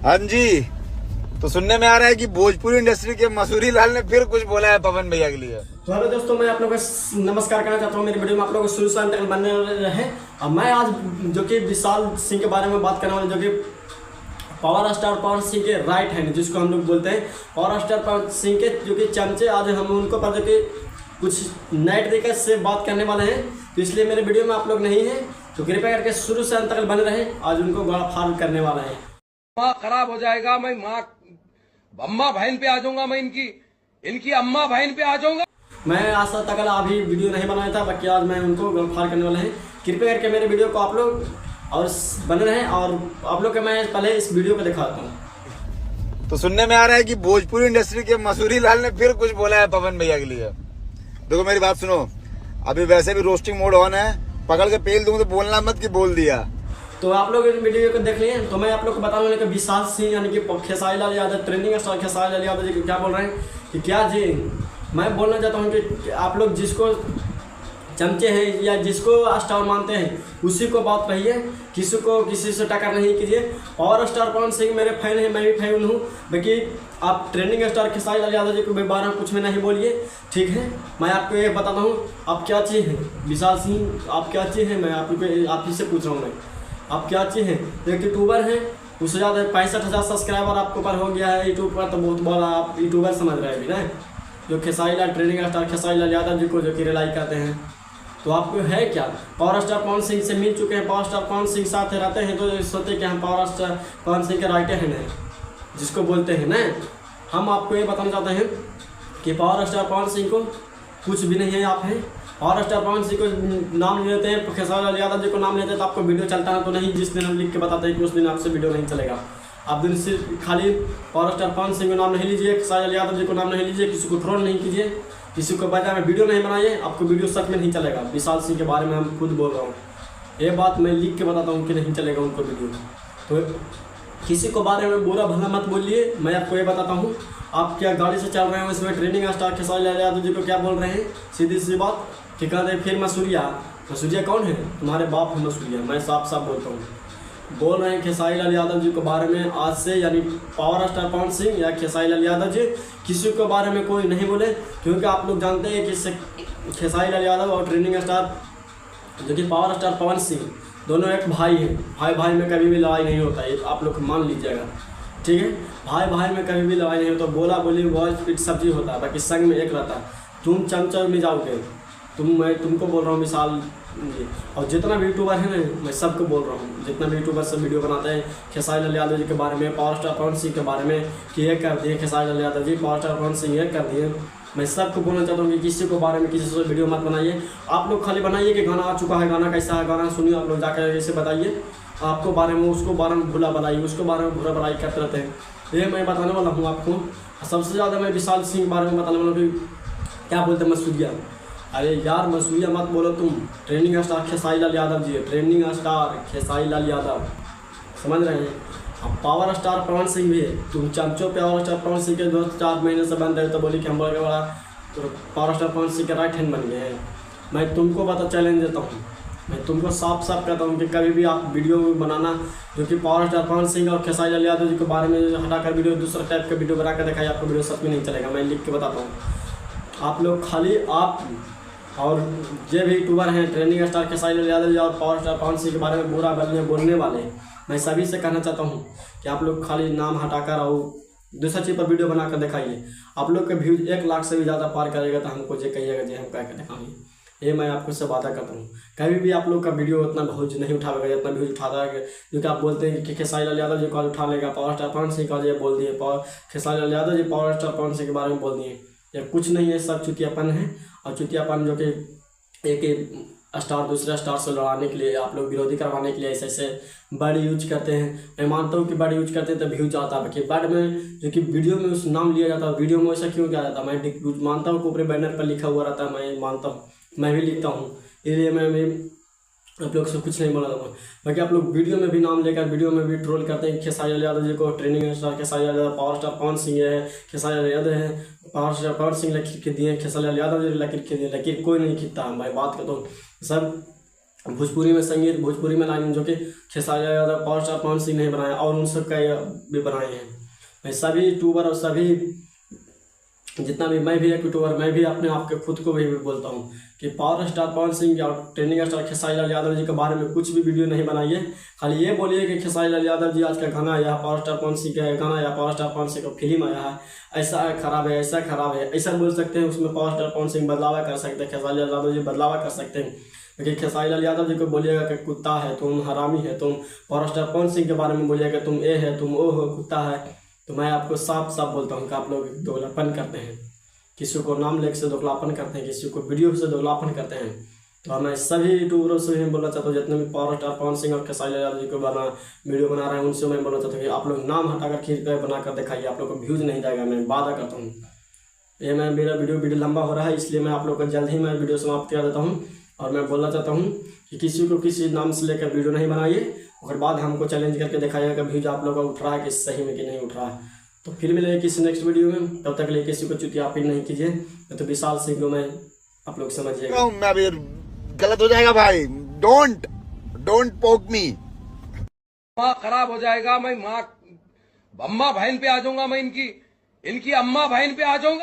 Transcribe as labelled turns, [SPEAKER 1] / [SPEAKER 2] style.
[SPEAKER 1] हाँ जी। तो सुनने में आ रहा है कि भोजपुरी इंडस्ट्री के मसूरी लाल ने फिर कुछ बोला है पवन भैया के लिए।
[SPEAKER 2] तो हेलो दोस्तों, मैं आप लोगों को नमस्कार करना चाहता हूँ। मेरी वीडियो में आप लोगों को शुरू से अंत तक बनने रहे। और मैं आज जो कि विशाल सिंह के बारे में बात करने वाला, जो कि पावर स्टार पवन सिंह के राइट हैंड जिसको हम लोग बोलते हैं, पावर स्टार पवन सिंह के जो कि चमचे। आज हम उनको पर जो कि कुछ नए तरीके से बात करने वाले हैं, तो इसलिए मेरे वीडियो में आप लोग नहीं हैं, तो कृपया करके शुरू से अंत तक बने रहे। आज उनको गला फाड़ करने वाला है।
[SPEAKER 3] माँ खराब हो जाएगा, मैं माँ अम्मा बहन पे आ जाऊंगा, मैं इनकी अम्मा बहन पे आ जाऊंगा।
[SPEAKER 2] मैं आज तक अभी वीडियो नहीं बनाया था, बाकी आज मैं उनको गलफार करने वाला है। कृपया करके मेरे वीडियो को आप लोग और बने रहें। और आप लोग के मैं पहले इस वीडियो को दिखाता हूँ।
[SPEAKER 1] तो सुनने में आ रहा है कि भोजपुरी इंडस्ट्री के मसूरी लाल ने फिर कुछ बोला है पवन भैया के लिए। देखो मेरी बात सुनो, अभी वैसे भी रोस्टिंग मोड ऑन है, पकड़ के पेल दूंगा तो बोलना मत कि बोल दिया।
[SPEAKER 2] तो आप लोग इस वीडियो को देख लिए। तो मैं आप लोग को बता दूँ कि विशाल सिंह यानी कि खेसारी लाल यादव, ट्रेंडिंग स्टार खेसारी लाल यादव जी क्या बोल रहे हैं कि क्या जी, मैं बोलना चाहता हूँ कि आप लोग जिसको चमचे हैं या जिसको स्टार मानते हैं उसी को बात कहिए, किसी को किसी से टक्कर नहीं कीजिए। पावर स्टार पवन सिंह मेरे फैन हैं, मैं भी फैन हूँ, बाकी आप ट्रेंडिंग स्टार खेसारी लाल यादव जी को बारे में कुछ में नहीं बोलिए, ठीक है। मैं आपको ये बताता हूँ आप क्या चीज़ हैं। विशाल सिंह आप क्या चीज़ हैं, मैं आप ही से पूछ रहा हूँ, मैं आप क्या चीज़ हैं। एक यूट्यूबर हैं, उससे ज़्यादा 65,000 सब्सक्राइबर आपके ऊपर हो गया है यूट्यूब पर, तो बहुत बड़ा आप यूट्यूबर समझ रहे हैं अभी ना, जो खेसारी लाल ट्रेंडिंग स्टार खेसारी लाल यादव जी को जो कि रिलाई करते हैं। तो आपको है क्या, पावर स्टार पवन सिंह से मिल चुके हैं, पावर स्टार पवन सिंह साथ रहते हैं, तो सोचते कि हम पावर स्टार पवन सिंह के राइट हैंड हैं जिसको बोलते हैं ना। हम आपको ये बताना चाहते हैं कि पावर स्टार पवन सिंह को कुछ भी नहीं है, आप हैं। पावर स्टार पवन सिंह को नाम लेते हैं, खेसारी लाल यादव जी को नाम लेते हैं, तो आपको वीडियो चलता है तो नहीं। जिस दिन हम लिख के बताते हैं कि उस दिन आपसे वीडियो नहीं चलेगा। आप दिन सिर्फ खाली पावर स्टार पवन सिंह को नाम नहीं लीजिए, खेसारी लाल यादव जी को नाम नहीं लीजिए, किसी को ट्रोल नहीं कीजिए, किसी को बाजार में वीडियो नहीं बनाइए, आपको वीडियो सच में नहीं चलेगा। विशाल सिंह के बारे में हम खुद बोल रहा हूँ, ये बात मैं लिख के बताता हूँ कि नहीं चलेगा उनको वीडियो। तो किसी को बारे में बुरा भला मत बोलिए। मैं आपको ये बताता हूँ, आप क्या गाड़ी से चल रहे हैं उसमें ट्रेंडिंग स्टार खेसारी लाल यादव जी को क्या बोल रहे हैं, सीधी सी बात, ठीक है। फिर मसूरिया कौन है, तुम्हारे बाप है मसूरिया। मैं साफ साफ बोलता हूँ, बोल रहे हैं खेसारी लाल यादव जी के बारे में आज से, यानी पावर स्टार पवन सिंह या खेसारी लाल यादव जी, किसी के बारे में कोई नहीं बोले, क्योंकि आप लोग जानते हैं कि खेसारी लाल यादव और ट्रेंडिंग स्टार जो कि पावर स्टार पवन सिंह दोनों एक भाई हैं। भाई भाई में कभी भी लड़ाई नहीं होता, ये आप लोग मान लीजिएगा, ठीक है। भाई भाई में कभी भी लड़ाई नहीं होता, बोला बोली बहुत सब चीज़ होता है, बाकी संग में एक रहता है। तुम चमचा में जाओगे, मैं तुमको बोल रहा हूँ विशाल, और जितना भी यूट्यूबर है ना, मैं सबको बोल रहा हूँ, जितना भी यूट्यूबर सब वीडियो बनाते हैं खेसारी लाल यादव जी के बारे में, पावर स्टार पवन सिंह के बारे में कि ये कर दिए खेसारी लाल यादव जी, पावर स्टार पवन सिंह ये कर दिए, मैं सबको बोलना चाहता हूँ कि किसी को बारे में किसी से वीडियो मत बनाइए। आप लोग खाली बनाइए कि गाना आ चुका है, गाना कैसा है, गाना सुनिए, आप लोग जाकर ऐसे बताइए आपको बारे में, उसको बारे में भूला बनाइए, उसको बारे में बुरा बनाई करते रहते हैं। ये मैं बताने वाला हूँ आपको। सबसे ज़्यादा मैं विशाल सिंह के बारे में बताने वाला हूँ कि क्या बोलते हैं मसूरिया। अरे यार मसूरिया मत बोलो तुम, ट्रेंडिंग स्टार खेसारी लाल यादव जी है, ट्रेंडिंग स्टार खेसारी लाल यादव, समझ रहे हैं। अब पावर स्टार पवन सिंह भी है, तुम चमचो पावर स्टार पवन सिंह के दोस्त 4 महीने से बंद है, तो बोली कि हम बोल के बड़ा तो पावर स्टार पवन सिंह के राइट हैंड बन गए हैं। मैं तुमको बता चैलेंज देता हूँ, मैं तुमको साफ साफ कहता हूँ कि कभी भी आप वीडियो बनाना जो कि पावर स्टार पवन सिंह और खेसारी लाल यादव जी के बारे में हटाकर वीडियो दूसरा टाइप का वीडियो बना कर दिखाइए, आपको वीडियो सच में नहीं चलेगा। मैं लिख के बताता हूँ। आप लोग खाली आप और जो भी यूट्यूबर हैं ट्रेंडिंग स्टार खेसारी लाल यादव जी और पावर स्टार पवन सिंह के बारे में बुरा बोलने वाले, मैं सभी से कहना चाहता हूँ कि आप लोग खाली नाम हटाकर और दूसरा चीज़ पर वीडियो बनाकर दिखाइए। आप लोग के व्यूज 1 लाख से भी ज़्यादा पार करेगा, तो हमको जो कहिएगा जो हम कह के दिखाएंगे। ये मैं आपको से वादा करता हूँ। कभी भी आप लोग का वीडियो उतना व्यूज नहीं उठाएगा जितना व्यूज उठाता है, क्योंकि आप बोलते हैं कि खेसारी लाल यादव जी को उठा लेगा, पावर स्टार पवन सिंह का जो बोल दिए, खेसारी लाल यादव जी पावर स्टार पवन सिंह के बारे में बोल दिए। ये कुछ नहीं है, सब चुतियापन है। और चुतियापन जो कि एक स्टार दूसरे स्टार से लड़ाने के लिए, आप लोग विरोधी करवाने के लिए ऐसे ऐसे वर्ड यूज करते हैं। मैं मानता हूँ कि वर्ड यूज करते हैं तो व्यूज आता है, बाकी वर्ड में जो कि वीडियो में उस नाम लिया जाता है, वीडियो में ऐसा क्यों किया जाता है, मैं मानता हूँ कि ऊपर बैनर पर लिखा हुआ रहता है, मैं मानता हूँ, मैं भी लिखता हूँ, इसलिए मैं आप लोग से कुछ नहीं बोला था। बाकी आप लोग वीडियो में भी नाम लेकर वीडियो में भी ट्रोल करते हैं खेसारी लाल यादव जी को, trending star Khesari Lal Yadav, power star Pawan Singh है, खेसारी लाल यादव है, पावर स्टार पवन सिंह लकीर के दिए, खेसारी लाल यादव जी लकीर के दिए, लकीर कोई नहीं खींचता। मैं बात करता हूँ सब भोजपुरी में संगीत, भोजपुरी में लाइन जो कि खेसारी लाल यादव, पावर स्टार पवन सिंह ने बनाया और उन सब का भी बनाए हैं। मैं सभी यूट्यूबर और सभी जितना भी, मैं भी एक यूट्यूबर, मैं भी अपने आप के खुद को भी बोलता हूँ कि पावर स्टार पवन सिंह और ट्रेंडिंग स्टार खेसारी लाल यादव जी के बारे में कुछ भी वीडियो नहीं बनाइए। खाली ये बोलिए कि खेसारी लाल यादव जी आज का गाना या पावर स्टार पवन सिंह का गाना या पावर स्टार पवन सिंह का फिल्म आया है, ऐसा है, खराब है, ऐसा खराब है, ऐसा बोल सकते हैं। उसमें पावर स्टार पवन सिंह बदलावा कर सकते हैं, खेसारी लाल यादव जी बदलावा कर सकते हैं। लेकिन खेसारी लाल यादव जी को बोलिएगा कि कुत्ता है तुम, हरामी है तुम, पावर स्टार पवन सिंह के बारे में बोलिएगा तुम ए है, तुम ओ हो, कुत्ता है, तो मैं आपको साफ साफ बोलता हूँ कि आप लोग दोगलापन करते हैं। किसी को नाम लेकर से दोगलापन करते हैं, किसी को वीडियो से दोगलापन करते हैं। तो मैं सभी यूट्यूबरों से भी बोलना चाहता हूँ, जितने भी पावर स्टार पवन सिंह और खेसारी लाल यादव जी को वीडियो बना रहे हैं, उनसे मैं बोलना चाहता हूँ कि आप लोग नाम हटाकर खींच कर बनाकर दिखाइए, आप लोग को व्यूज़ नहीं जाएगा, मैं वादा करता हूँ। ये मेरा वीडियो लंबा हो रहा है, इसलिए मैं आप लोग को जल्द ही मैं वीडियो समाप्त कर देता हूँ। और मैं बोलना चाहता हूँ कि किसी को किसी नाम से लेकर वीडियो नहीं बनाइए, और बाद हमको चैलेंज करके दिखाइएगा कि व्यूज आप लोग का उठ रहा है कि सही में कि नहीं उठ रहा है। तो फिर मिलेंगे किसी नेक्स्ट वीडियो में, तब तक लिए किसी को चुतियापी नहीं कीजिए। तो विशाल सिंह को मैं आप लोग समझिएगा,
[SPEAKER 1] मैं अभी गलत हो जाएगा भाई, डोंट पोक मी।
[SPEAKER 3] माँ खराब हो जाएगा, मैं माँ अम्मा बहन पे आ जाऊंगा, मैं इनकी अम्मा बहन पे आ जाऊंगा।